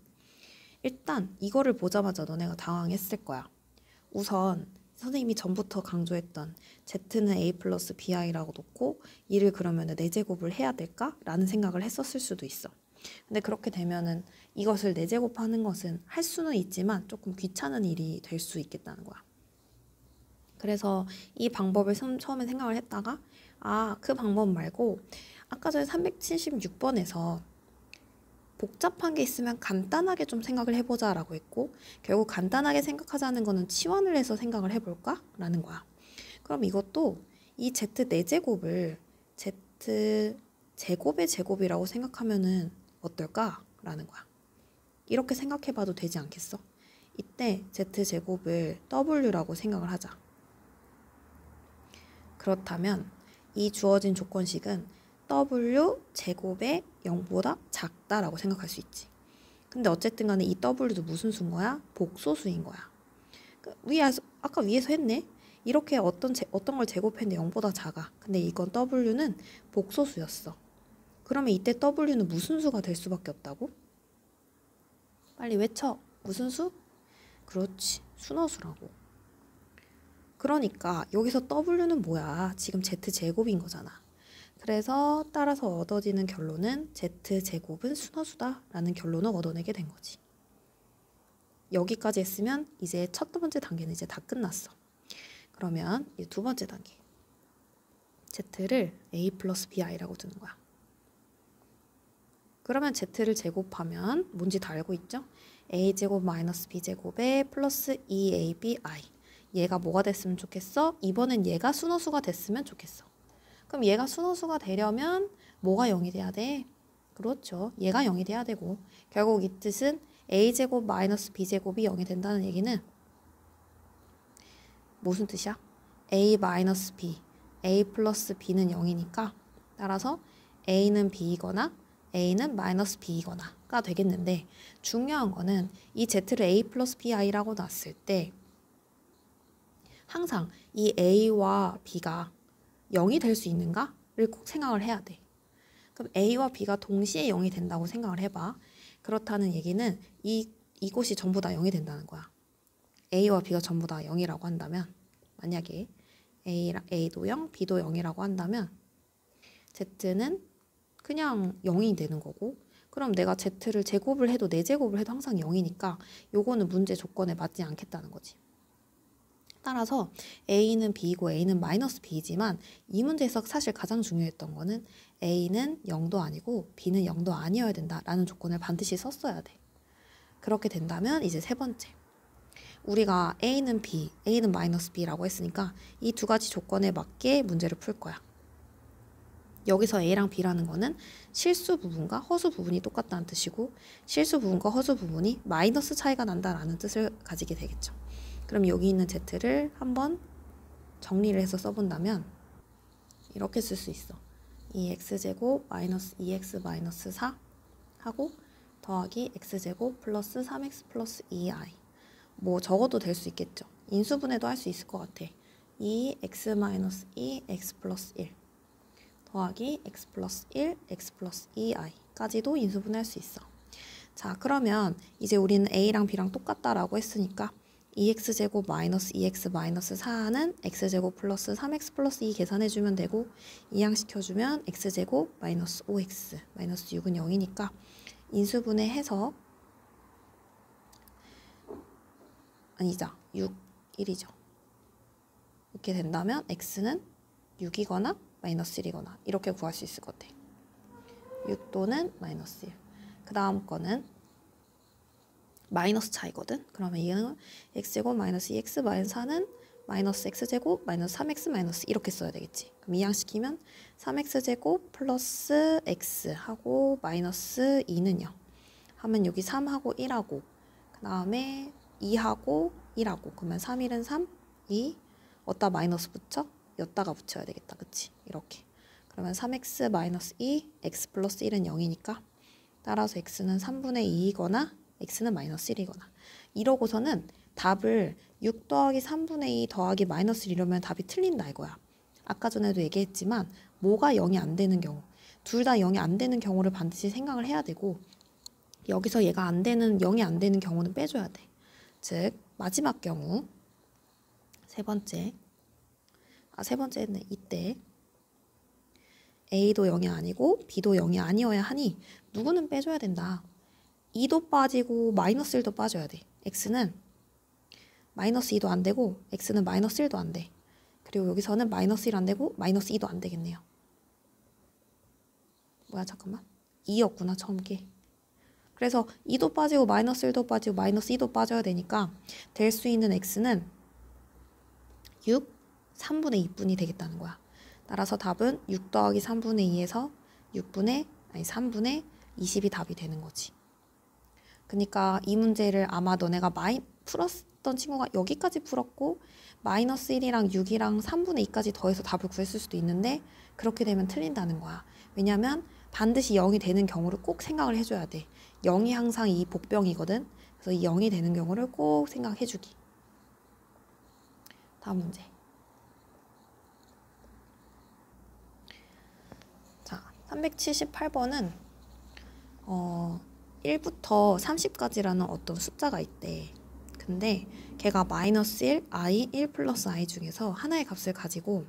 일단 이거를 보자마자 너네가 당황했을 거야. 우선 선생님이 전부터 강조했던 z는 a 플러스 bi라고 놓고 이를 그러면 4제곱을 해야 될까? 라는 생각을 했었을 수도 있어. 근데 그렇게 되면은 이것을 4제곱하는 것은 할 수는 있지만 조금 귀찮은 일이 될 수 있겠다는 거야. 그래서 이 방법을 처음에 생각을 했다가 그 방법 말고 아까 전에 376번에서 복잡한 게 있으면 간단하게 좀 생각을 해보자 라고 했고, 결국 간단하게 생각하자는 거는 치환을 해서 생각을 해볼까? 라는 거야. 그럼 이것도 이 z 4제곱을 z 제곱의 제곱이라고 생각하면은 어떨까? 라는 거야. 이렇게 생각해봐도 되지 않겠어? 이때 z제곱을 w라고 생각을 하자. 그렇다면 이 주어진 조건식은 w 제곱의 0보다 작다라고 생각할 수 있지. 근데 어쨌든 간에 이 W도 무슨 수인 거야? 복소수인 거야. 아까 위에서 했네. 이렇게 어떤 걸 제곱했는데 0보다 작아. 근데 이건 W는 복소수였어. 그러면 이때 W는 무슨 수가 될 수밖에 없다고? 빨리 외쳐. 무슨 수? 그렇지. 순허수라고. 그러니까 여기서 W는 뭐야? 지금 Z제곱인 거잖아. 그래서 따라서 얻어지는 결론은 Z제곱은 순허수다 라는 결론을 얻어내게 된 거지. 여기까지 했으면 이제 첫 번째 단계는 이제 다 끝났어. 그러면 이제 두 번째 단계. Z를 A 플러스 BI라고 두는 거야. 그러면 Z를 제곱하면 뭔지 다 알고 있죠? A제곱 마이너스 B제곱에 플러스 2ABI. 얘가 뭐가 됐으면 좋겠어? 이번엔 얘가 순허수가 됐으면 좋겠어. 그럼 얘가 순허수가 되려면 뭐가 0이 돼야 돼? 그렇죠. 얘가 0이 돼야 되고 결국 이 뜻은 A제곱 마이너스 B제곱이 0이 된다는 얘기는 무슨 뜻이야? A 마이너스 B, A 플러스 B는 0이니까 따라서 A는 B이거나 A는 마이너스 B이거나가 되겠는데 중요한 거는 이 Z를 A 플러스 BI라고 놨을 때 항상 이 A와 B가 0이 될 수 있는가를 꼭 생각을 해야 돼. 그럼 A와 B가 동시에 0이 된다고 생각을 해봐. 그렇다는 얘기는 이곳이 전부 다 0이 된다는 거야. A와 B가 전부 다 0이라고 한다면 만약에 A도 0, B도 0이라고 한다면 Z는 그냥 0이 되는 거고 그럼 내가 Z를 제곱을 해도 4제곱을 해도 항상 0이니까 요거는 문제 조건에 맞지 않겠다는 거지. 따라서 A는 B이고 A는 마이너스 B이지만 이 문제에서 사실 가장 중요했던 거는 A는 0도 아니고 B는 0도 아니어야 된다라는 조건을 반드시 썼어야 돼. 그렇게 된다면 이제 세 번째. 우리가 A는 B, A는 마이너스 B라고 했으니까 이 두 가지 조건에 맞게 문제를 풀 거야. 여기서 A랑 B라는 거는 실수 부분과 허수 부분이 똑같다는 뜻이고 실수 부분과 허수 부분이 마이너스 차이가 난다라는 뜻을 가지게 되겠죠. 그럼 여기 있는 Z를 한번 정리를 해서 써본다면 이렇게 쓸 수 있어. 2x제곱 마이너스 2x 마이너스 4 하고 더하기 x제곱 플러스 3x 플러스 2i 뭐 적어도 될 수 있겠죠. 인수분해도 할 수 있을 것 같아. 2x 마이너스 2x 플러스 1 더하기 x 플러스 1 x 플러스 2i 까지도 인수분해 할 수 있어. 자 그러면 이제 우리는 a랑 b랑 똑같다라고 했으니까 2x제곱 마이너스 2x 마이너스 4는 x제곱 플러스 3x 플러스 2 계산해주면 되고 이항시켜주면 x제곱 마이너스 5x 마이너스 6은 0이니까 인수분해해서 아니죠. 6, 1이죠. 이렇게 된다면 x는 6이거나 마이너스 1이거나 이렇게 구할 수 있을 것 같아. 6 또는 마이너스 1. 그 다음 거는 마이너스 차이거든. 그러면 이거는 x제곱 마이너스 2x 마이너스 4는 마이너스 x제곱 마이너스 3x 마이너스 이렇게 써야 되겠지. 그럼 이항시키면 3x제곱 플러스 x 하고 마이너스 2는요. 하면 여기 3하고 1하고 그 다음에 2하고 1하고 그러면 3, 1은 3, 2 어디다 마이너스 붙여? 여기다가 붙여야 되겠다. 그치? 이렇게. 그러면 3x 마이너스 2 x 플러스 1은 0이니까 따라서 x는 3분의 2이거나 x는 마이너스 1이거나 이러고서는 답을 6 더하기 3분의 2 더하기 마이너스 1 이러면 답이 틀린다 이거야. 아까 전에도 얘기했지만 뭐가 0이 안 되는 경우 둘 다 0이 안 되는 경우를 반드시 생각을 해야 되고 여기서 얘가 안 되는 0이 안 되는 경우는 빼줘야 돼. 즉 마지막 경우 세 번째는 이때 A도 0이 아니고 B도 0이 아니어야 하니 누구는 빼줘야 된다. 2도 빠지고 마이너스 1도 빠져야 돼. x는 마이너스 2도 안 되고 x는 마이너스 1도 안 돼. 그리고 여기서는 마이너스 1 안 되고 마이너스 2도 안 되겠네요. 뭐야 잠깐만 2였구나 처음 게. 그래서 2도 빠지고 마이너스 1도 빠지고 마이너스 2도 빠져야 되니까 될 수 있는 x는 6, 3분의 2분이 되겠다는 거야. 따라서 답은 6 더하기 3분의 2에서 3분의 20이 답이 되는 거지. 그러니까 이 문제를 아마 너네가 풀었던 친구가 여기까지 풀었고 마이너스 1이랑 6이랑 3분의 2까지 더해서 답을 구했을 수도 있는데 그렇게 되면 틀린다는 거야. 왜냐면 반드시 0이 되는 경우를 꼭 생각을 해줘야 돼. 0이 항상 이 복병이거든. 그래서 이 0이 되는 경우를 꼭 생각해주기. 다음 문제. 자, 378번은 1부터 30까지라는 어떤 숫자가 있대. 근데 걔가 마이너스 1, i, 1 플러스 i 중에서 하나의 값을 가지고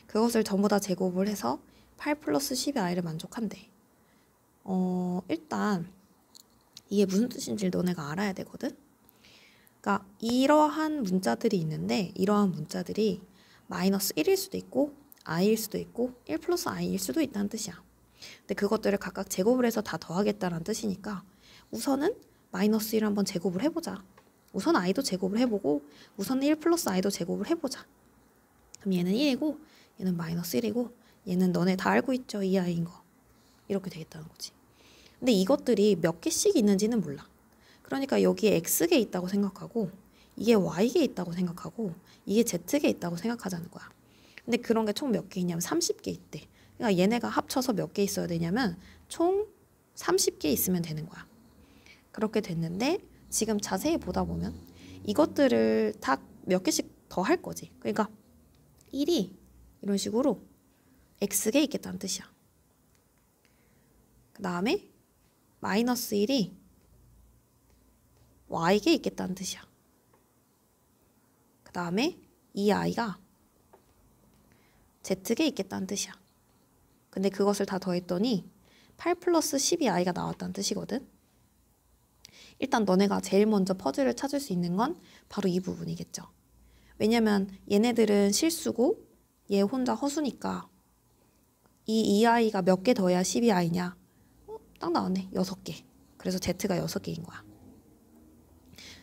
그것을 전부 다 제곱을 해서 8 플러스 12i를 만족한대. 일단 이게 무슨 뜻인지 너네가 알아야 되거든? 그러니까 이러한 문자들이 있는데 이러한 문자들이 마이너스 1일 수도 있고 i일 수도 있고 1 플러스 i일 수도 있다는 뜻이야. 근데 그것들을 각각 제곱을 해서 다 더하겠다는 뜻이니까 우선은 마이너스 1 한번 제곱을 해보자. 우선 i도 제곱을 해보고 우선 1 플러스 i도 제곱을 해보자. 그럼 얘는 1이고 얘는 마이너스 1이고 얘는 너네 다 알고 있죠? 이 i인 거. 이렇게 되겠다는 거지. 근데 이것들이 몇 개씩 있는지는 몰라. 그러니까 여기에 x개 있다고 생각하고 이게 y개 있다고 생각하고 이게 z개 있다고 생각하자는 거야. 근데 그런 게 총 몇 개 있냐면 30개 있대. 그러니까 얘네가 합쳐서 몇 개 있어야 되냐면 총 30개 있으면 되는 거야. 그렇게 됐는데 지금 자세히 보다 보면 이것들을 다 몇 개씩 더 할 거지. 그러니까 1이 이런 식으로 x개 있겠다는 뜻이야. 그 다음에 마이너스 1이 y개 있겠다는 뜻이야. 그 다음에 이 i가 z개 있겠다는 뜻이야. 근데 그것을 다 더했더니 8 플러스 12i가 나왔다는 뜻이거든. 일단 너네가 제일 먼저 퍼즐을 찾을 수 있는 건 바로 이 부분이겠죠. 왜냐면 얘네들은 실수고 얘 혼자 허수니까 이 2i가 몇 개 더해야 12i냐? 딱 나왔네. 6개. 그래서 z가 6개인 거야.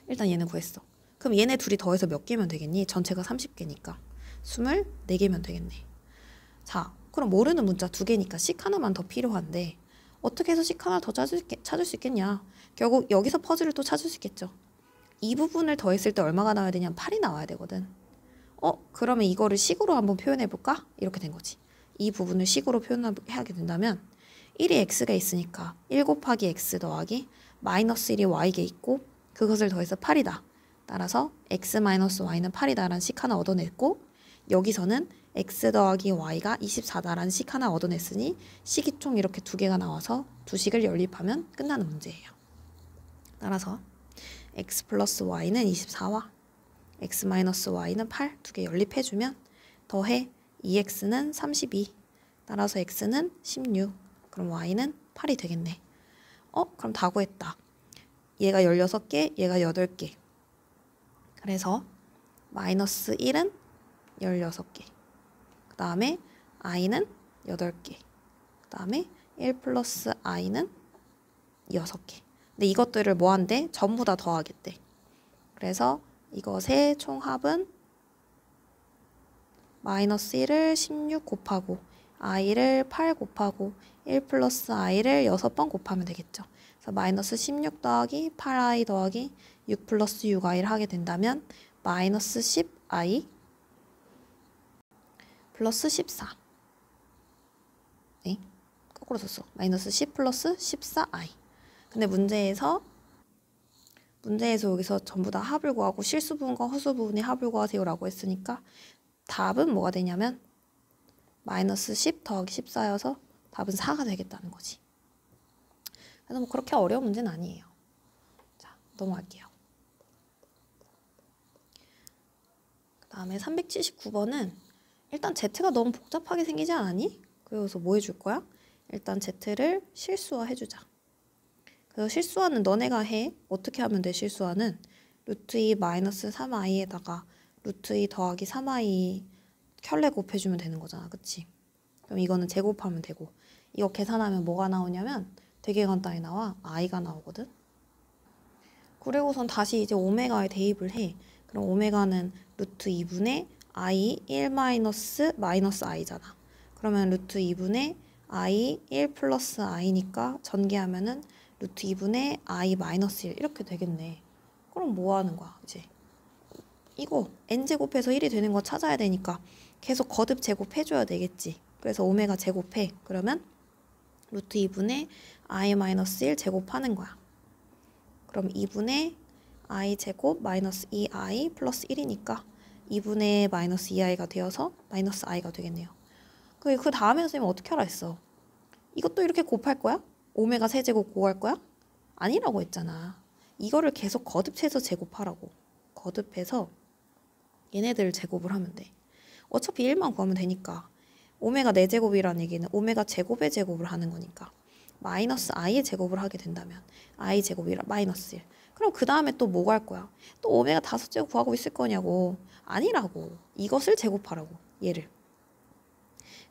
일단 얘는 구했어. 그럼 얘네 둘이 더해서 몇 개면 되겠니? 전체가 30개니까 24개면 되겠네. 자, 그럼 모르는 문자 2개니까 식 하나만 더 필요한데 어떻게 해서 식 하나 더 찾을 수 있겠냐? 결국 여기서 퍼즐을 또 찾을 수 있겠죠. 이 부분을 더했을 때 얼마가 나와야 되냐면 8이 나와야 되거든. 그러면 이거를 식으로 한번 표현해볼까? 이렇게 된 거지. 이 부분을 식으로 표현하게 된다면 1이 x가 있으니까 1 곱하기 x 더하기 마이너스 1이 y게 있고 그것을 더해서 8이다. 따라서 x 마이너스 y는 8이다 라는 식 하나 얻어냈고 여기서는 x 더하기 y가 24다 라는 식 하나 얻어냈으니 식이 총 이렇게 2개가 나와서 두 식을 연립하면 끝나는 문제예요. 따라서 x 플러스 y는 24와 x 마이너스 y는 8 두 개 연립해주면 더해 2x는 32 따라서 x는 16 그럼 y는 8이 되겠네. 그럼 다 구했다. 얘가 16개 얘가 8개 그래서 마이너스 1은 16개 그 다음에 i는 8개 그 다음에 1 플러스 i는 6개 근데 이것들을 뭐 한대? 전부 다 더하겠대. 그래서 이것의 총합은 마이너스 1을 16 곱하고 i를 8 곱하고 1 플러스 i를 6번 곱하면 되겠죠. 그래서 마이너스 16 더하기 8i 더하기 6 플러스 6i를 하게 된다면 마이너스 10i 플러스 14 네? 거꾸로 썼어. 마이너스 10 플러스 14i 근데 문제에서 여기서 전부 다 합을 구하고 실수 부분과 허수 부분의 합을 구하세요 라고 했으니까 답은 뭐가 되냐면 마이너스 10 더하기 14여서 답은 4가 되겠다는 거지. 그래서 뭐 그렇게 어려운 문제는 아니에요. 자, 넘어갈게요. 그 다음에 379번은 일단 z가 너무 복잡하게 생기지 않았니? 그래서 뭐 해줄 거야? 일단 z를 실수화 해주자. 그래서 실수화는 너네가 해. 어떻게 하면 돼? 실수화는 루트 2 마이너스 3i에다가 루트 2 더하기 3i 켤레 곱해주면 되는 거잖아. 그치? 그럼 이거는 제곱하면 되고 이거 계산하면 뭐가 나오냐면 되게 간단히 나와. i가 나오거든. 그리고선 다시 이제 오메가에 대입을 해. 그럼 오메가는 루트 2분의 i 1 마이너스 i잖아. 그러면 루트 2분의 i 1 플러스 i니까 전개하면은 루트 2분의 i 마이너스 1 이렇게 되겠네. 그럼 뭐 하는 거야 이제? 이거 n제곱해서 1이 되는 거 찾아야 되니까 계속 거듭 제곱해줘야 되겠지. 그래서 오메가 제곱해. 그러면 루트 2분의 i-1 제곱하는 거야. 그럼 2분의 i 제곱 마이너스 2i 플러스 1이니까 2분의 마이너스 2i가 되어서 마이너스 i가 되겠네요. 그 다음에 선생님 어떻게 하라 했어? 이것도 이렇게 곱할 거야? 오메가 세제곱 구할 거야? 아니라고 했잖아. 이거를 계속 거듭해서 제곱하라고. 거듭해서 얘네들을 제곱을 하면 돼. 어차피 1만 구하면 되니까. 오메가 4제곱이라는 얘기는 오메가 제곱의 제곱을 하는 거니까. 마이너스 i의 제곱을 하게 된다면 i 제곱이라 마이너스 1. 그럼 그 다음에 또 뭐 할 거야? 또 오메가 5제곱 구하고 있을 거냐고. 아니라고. 이것을 제곱하라고. 얘를.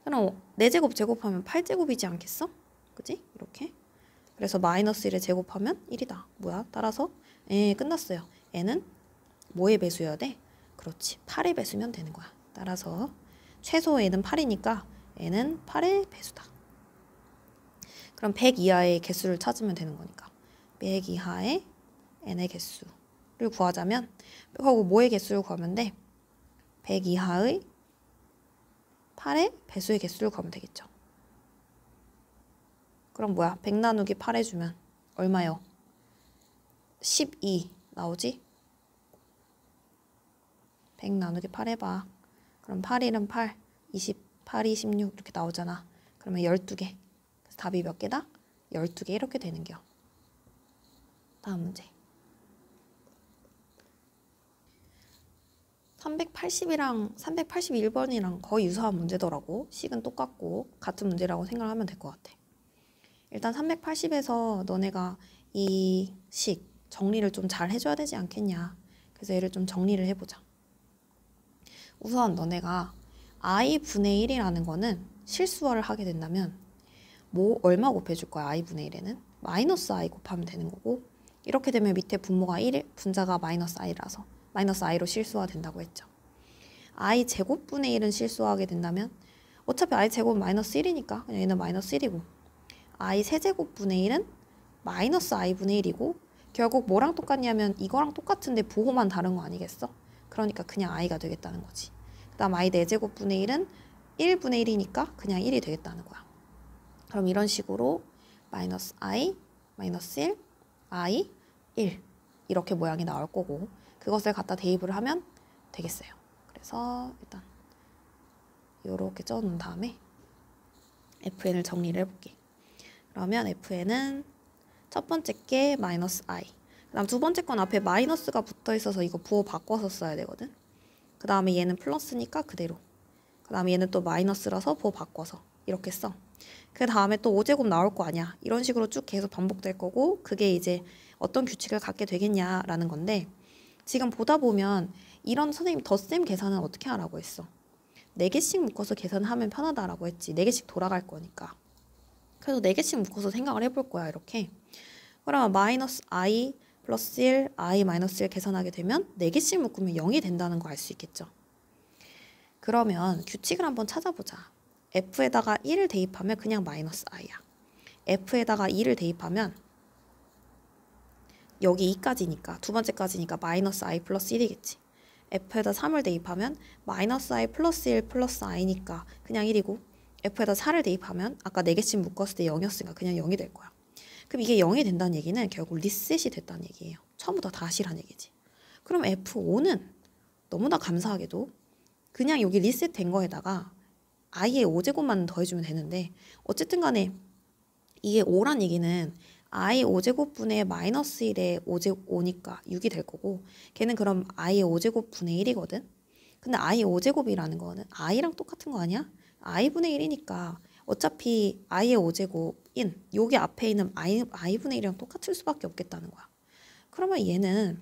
그럼 4제곱 제곱하면 8제곱이지 않겠어? 그지? 이렇게. 그래서 마이너스 1에 제곱하면 1이다. 뭐야? 따라서 끝났어요. n은 뭐의 배수여야 돼? 그렇지. 8의 배수면 되는 거야. 따라서 최소 n은 8이니까 n은 8의 배수다. 그럼 100 이하의 개수를 찾으면 되는 거니까 100 이하의 n의 개수를 구하자면 하고 뭐의 개수를 구하면 돼? 100 이하의 8의 배수의 개수를 구하면 되겠죠. 그럼 뭐야? 100 나누기 8 해주면 얼마요? 12 나오지? 100 나누기 8 해봐. 그럼 8, 1은 8, 28, 26 이렇게 나오잖아. 그러면 12개. 그래서 답이 몇 개다? 12개 이렇게 되는겨. 다음 문제. 380이랑 381번이랑 거의 유사한 문제더라고. 식은 똑같고 같은 문제라고 생각하면 될 것 같아. 일단 380에서 너네가 이 식 정리를 좀 잘 해줘야 되지 않겠냐. 그래서 얘를 좀 정리를 해보자. 우선 너네가 i분의 1이라는 거는 실수화를 하게 된다면 뭐 얼마 곱해줄 거야? i분의 1에는 마이너스 i 곱하면 되는 거고, 이렇게 되면 밑에 분모가 1, 분자가 마이너스 i라서 마이너스 i로 실수화 된다고 했죠. i 제곱분의 1은 실수하게 된다면 어차피 i 제곱 마이너스 1이니까 그냥 얘는 마이너스 1이고, i 세제곱분의 1은 마이너스 i분의 1이고, 결국 뭐랑 똑같냐면 이거랑 똑같은데 부호만 다른 거 아니겠어? 그러니까 그냥 i가 되겠다는 거지. 그 다음 i 4제곱분의 1은 1분의 1이니까 그냥 1이 되겠다는 거야. 그럼 이런 식으로 마이너스 i, 마이너스 1, i, 1 이렇게 모양이 나올 거고, 그것을 갖다 대입을 하면 되겠어요. 그래서 일단 이렇게 적어놓은 다음에 fn을 정리를 해볼게. 그러면 fn은 첫 번째 게 마이너스 i, 그 다음 두 번째 건 앞에 마이너스가 붙어 있어서 이거 부호 바꿔서 써야 되거든. 그 다음에 얘는 플러스니까 그대로, 그 다음에 얘는 또 마이너스라서 부호 바꿔서 이렇게 써. 그 다음에 또 5제곱 나올 거 아니야. 이런 식으로 쭉 계속 반복될 거고, 그게 이제 어떤 규칙을 갖게 되겠냐라는 건데, 지금 보다 보면 이런 선생님 덧셈 계산은 어떻게 하라고 했어? 4개씩 묶어서 계산하면 편하다라고 했지. 4개씩 돌아갈 거니까. 그래서 4개씩 묶어서 생각을 해볼 거야. 이렇게. 그러면 마이너스 i 플러스 1, i 마이너스 1 계산하게 되면 4개씩 묶으면 0이 된다는 거 알 수 있겠죠. 그러면 규칙을 한번 찾아보자. f에다가 1을 대입하면 그냥 마이너스 i야. f에다가 2를 대입하면 여기 2까지니까 두 번째까지니까 마이너스 i 플러스 1이겠지. f에다 3을 대입하면 마이너스 i 플러스 1 플러스 i니까 그냥 1이고, f에다 4를 대입하면 아까 4개씩 묶었을 때 0이었으니까 그냥 0이 될 거야. 그럼 이게 0이 된다는 얘기는 결국 리셋이 됐다는 얘기예요. 처음부터 다시란 얘기지. 그럼 F5는 너무나 감사하게도 그냥 여기 리셋 된 거에다가 i의 5제곱만 더해주면 되는데, 어쨌든 간에 이게 5란 얘기는 i 5제곱분의 마이너스 1의 5니까 6이 될 거고, 걔는 그럼 i의 5제곱분의 1이거든. 근데 i 5제곱이라는 거는 i랑 똑같은 거 아니야? i분의 1이니까 어차피 i의 5제곱인 여기 앞에 있는 i분의 1이랑 똑같을 수밖에 없겠다는 거야. 그러면 얘는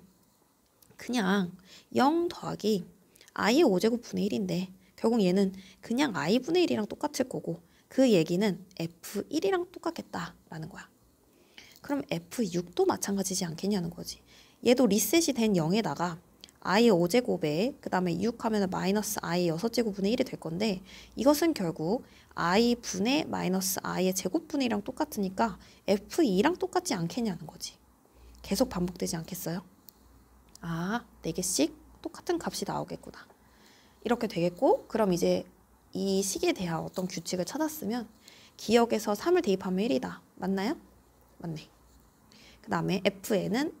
그냥 0 더하기 i의 5제곱분의 1인데 결국 얘는 그냥 i분의 1이랑 똑같을 거고, 그 얘기는 f1이랑 똑같겠다라는 거야. 그럼 f6도 마찬가지지 않겠냐는 거지. 얘도 리셋이 된 0에다가 i의 5제곱에 그 다음에 6 하면 마이너스 i 6제곱분의 1이 될 건데, 이것은 결국 i분의 마이너스 i의 제곱분의 1이랑 똑같으니까 f2랑 똑같지 않겠냐는 거지. 계속 반복되지 않겠어요? 아, 4개씩 똑같은 값이 나오겠구나. 이렇게 되겠고, 그럼 이제 이 식에 대한 어떤 규칙을 찾았으면 기억에서 3을 대입하면 1이다. 맞나요? 맞네. 그 다음에 fn은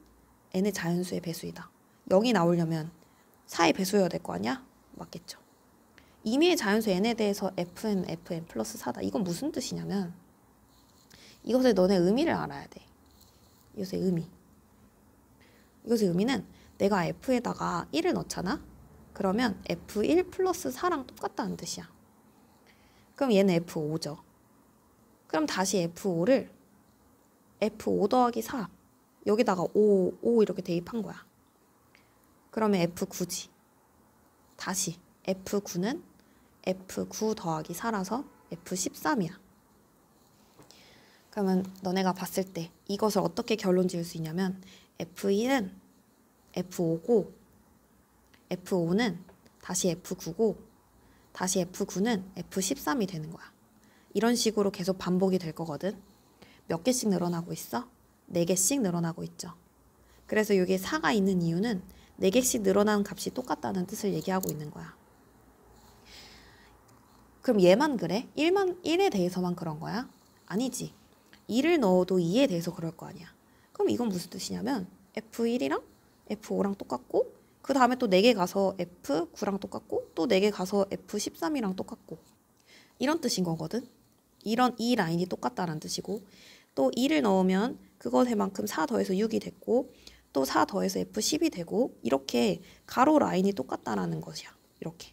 n의 자연수의 배수이다. 0이 나오려면 4의 배수여야 될 거 아니야? 맞겠죠. 임의의 자연수 n에 대해서 fn 플러스 4다. 이건 무슨 뜻이냐면 이것의 너네 의미를 알아야 돼. 이것의 의미. 이것의 의미는 내가 f에다가 1을 넣잖아? 그러면 f1 플러스 4랑 똑같다는 뜻이야. 그럼 얘는 f5죠. 그럼 다시 f5를 f5 더하기 4 여기다가 5 이렇게 대입한 거야. 그러면 f9지. 다시 f9는 f9 더하기 4라서 f13이야. 그러면 너네가 봤을 때 이것을 어떻게 결론 지을 수 있냐면 f1은 f5고 f5는 다시 f9고 다시 f9는 f13이 되는 거야. 이런 식으로 계속 반복이 될 거거든. 몇 개씩 늘어나고 있어? 4개씩 늘어나고 있죠. 그래서 여기에 4가 있는 이유는 4개씩 늘어나는 값이 똑같다는 뜻을 얘기하고 있는 거야. 그럼 얘만 그래? 1에 대해서만 그런 거야? 아니지. 2를 넣어도 2에 대해서 그럴 거 아니야. 그럼 이건 무슨 뜻이냐면 F1이랑 F5랑 똑같고 그 다음에 또 4개 가서 F9랑 똑같고 또 4개 가서 F13이랑 똑같고 이런 뜻인 거거든. 이 라인이 똑같다는 뜻이고 또 2를 넣으면 그것에만큼 4 더해서 6이 됐고 또 4 더해서 F10이 되고 이렇게 가로 라인이 똑같다라는 것이야. 이렇게.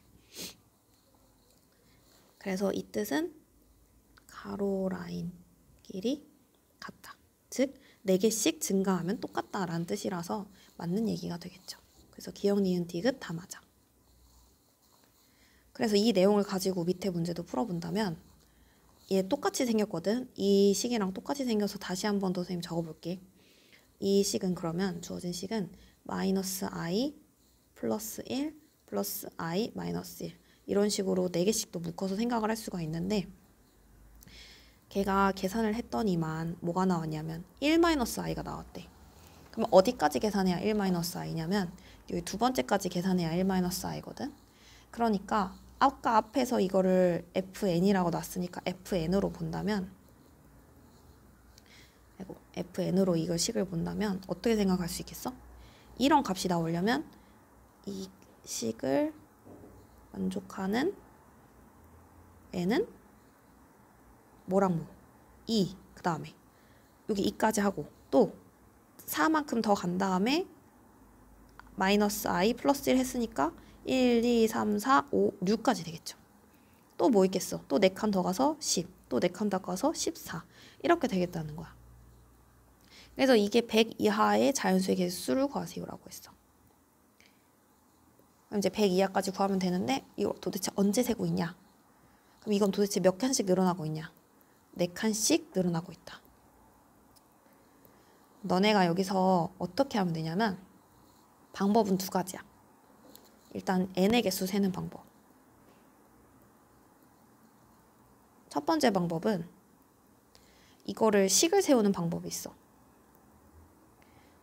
그래서 이 뜻은 가로 라인 길이 같다. 즉 4개씩 증가하면 똑같다라는 뜻이라서 맞는 얘기가 되겠죠. 그래서 기역, 니은, 디귿 다 맞아. 그래서 이 내용을 가지고 밑에 문제도 풀어본다면 얘 똑같이 생겼거든. 이 식이랑 똑같이 생겨서 다시 한 번 더 선생님 적어볼게. 이 식은 그러면 주어진 식은 마이너스 i 플러스 1 플러스 i 마이너스 1 이런 식으로 4개씩도 묶어서 생각을 할 수가 있는데 걔가 계산을 했더니만 뭐가 나왔냐면 1-i가 나왔대. 그럼 어디까지 계산해야 1-i냐면 여기 두 번째까지 계산해야 1-i거든. 그러니까 아까 앞에서 이거를 fn이라고 놨으니까 fn으로 본다면 fn으로 이걸 식을 본다면 어떻게 생각할 수 있겠어? 이런 값이 나오려면 이 식을 만족하는 n은 뭐랑 뭐? 2, 그 다음에 여기 2까지 하고 또 4만큼 더 간 다음에 마이너스 i 플러스 1 했으니까 1, 2, 3, 4, 5, 6까지 되겠죠. 또 뭐 있겠어? 또 4칸 더 가서 10, 또 4칸 더 가서 14 이렇게 되겠다는 거야. 그래서 이게 100 이하의 자연수의 개수를 구하세요라고 했어. 그럼 이제 100 이하까지 구하면 되는데 이거 도대체 언제 세고 있냐? 그럼 이건 도대체 몇 칸씩 늘어나고 있냐? 4칸씩 늘어나고 있다. 너네가 여기서 어떻게 하면 되냐면 방법은 2가지야. 일단 n의 개수 세는 방법. 첫 번째 방법은 이거를 식을 세우는 방법이 있어.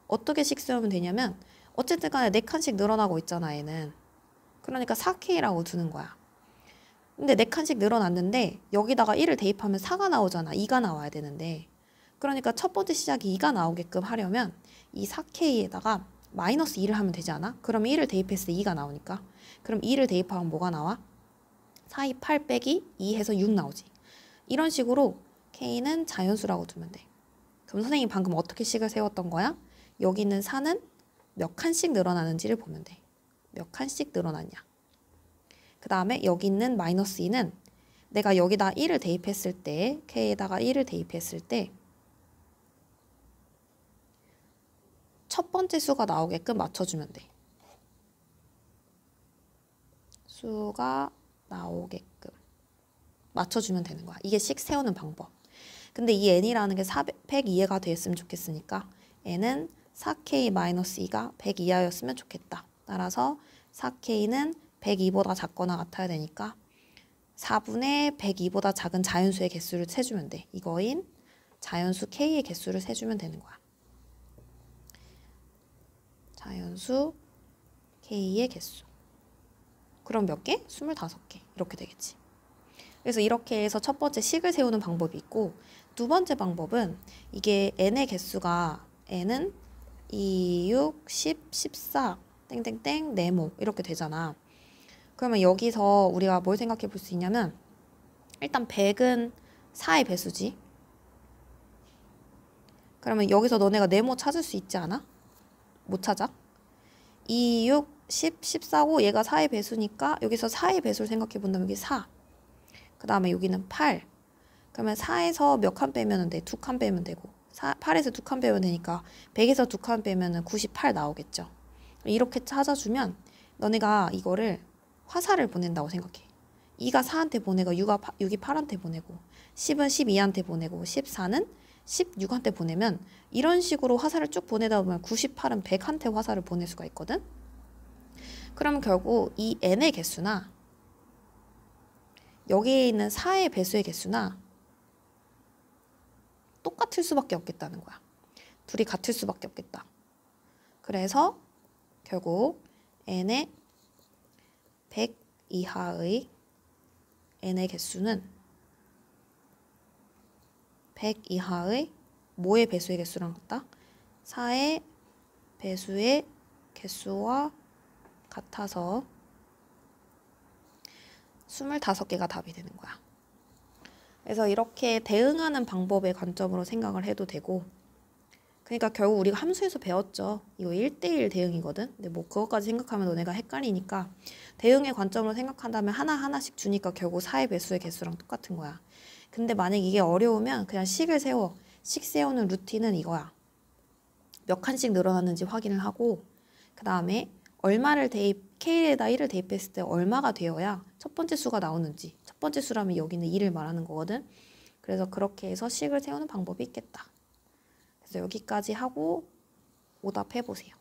어떻게 식 세우면 되냐면 어쨌든 간에 4칸씩 늘어나고 있잖아 얘는. 그러니까 4K라고 두는 거야. 근데 4칸씩 늘어났는데 여기다가 1을 대입하면 4가 나오잖아. 2가 나와야 되는데 그러니까 첫 번째 시작이 2가 나오게끔 하려면 이 4K에다가 마이너스 2를 하면 되지 않아? 그럼 1을 대입했을 때 2가 나오니까 그럼 2를 대입하면 뭐가 나와? 4, 2, 8 빼기 2 해서 6 나오지. 이런 식으로 K는 자연수라고 두면 돼. 그럼 선생님이 방금 어떻게 식을 세웠던 거야? 여기 있는 4는 몇 칸씩 늘어나는지를 보면 돼. 몇 칸씩 늘어났냐. 그 다음에 여기 있는 마이너스 2는 내가 여기다 1을 대입했을 때 K에다가 1을 대입했을 때 첫 번째 수가 나오게끔 맞춰주면 돼. 수가 나오게끔 맞춰주면 되는 거야. 이게 식 세우는 방법. 근데 이 n이라는 게 100 이하가 됐으면 좋겠으니까 n은 4k-2가 100 이하였으면 좋겠다. 따라서 4k는 102보다 작거나 같아야 되니까 4분의 102보다 작은 자연수의 개수를 세주면 돼. 이거인 자연수 k의 개수를 세주면 되는 거야. 자연수 k의 개수. 그럼 몇 개? 25개. 이렇게 되겠지. 그래서 이렇게 해서 첫 번째 식을 세우는 방법이 있고, 두 번째 방법은 이게 n의 개수가 n은 2, 6, 10, 14 땡땡땡 네모 이렇게 되잖아. 그러면 여기서 우리가 뭘 생각해 볼 수 있냐면, 일단 100은 4의 배수지. 그러면 여기서 너네가 네모 찾을 수 있지 않아? 못 찾아? 2, 6, 10, 14고 얘가 4의 배수니까 여기서 4의 배수를 생각해 본다면 여기 4. 그 다음에 여기는 8. 그러면 4에서 몇 칸 빼면 돼? 2칸 빼면 되고. 8에서 2칸 빼면 되니까 100에서 2칸 빼면 98 나오겠죠. 이렇게 찾아주면 너네가 이거를 화살을 보낸다고 생각해. 2가 4한테 보내고 6이 8한테 보내고 10은 12한테 보내고 14는 16한테 보내면 이런 식으로 화살을 쭉 보내다 보면 98은 100한테 화살을 보낼 수가 있거든. 그럼 결국 이 n의 개수나 여기에 있는 4의 배수의 개수나 똑같을 수밖에 없겠다는 거야. 둘이 같을 수밖에 없겠다. 그래서 결국 n의 100 이하의 n의 개수는 100 이하의 뭐의 배수의 개수랑 같다? 4의 배수의 개수와 같아서 25개가 답이 되는 거야. 그래서 이렇게 대응하는 방법의 관점으로 생각을 해도 되고, 그러니까 결국 우리가 함수에서 배웠죠. 이거 1대1 대응이거든. 근데 뭐 그것까지 생각하면 너네가 헷갈리니까 대응의 관점으로 생각한다면 하나하나씩 주니까 결국 4의 배수의 개수랑 똑같은 거야. 근데 만약 이게 어려우면 그냥 식을 세워. 식 세우는 루틴은 이거야. 몇 칸씩 늘어났는지 확인을 하고, 그 다음에 얼마를 K에다 1을 대입했을 때 얼마가 되어야 첫 번째 수가 나오는지. 첫 번째 수라면 여기는 2를 말하는 거거든. 그래서 그렇게 해서 식을 세우는 방법이 있겠다. 그래서 여기까지 하고 오답해 보세요.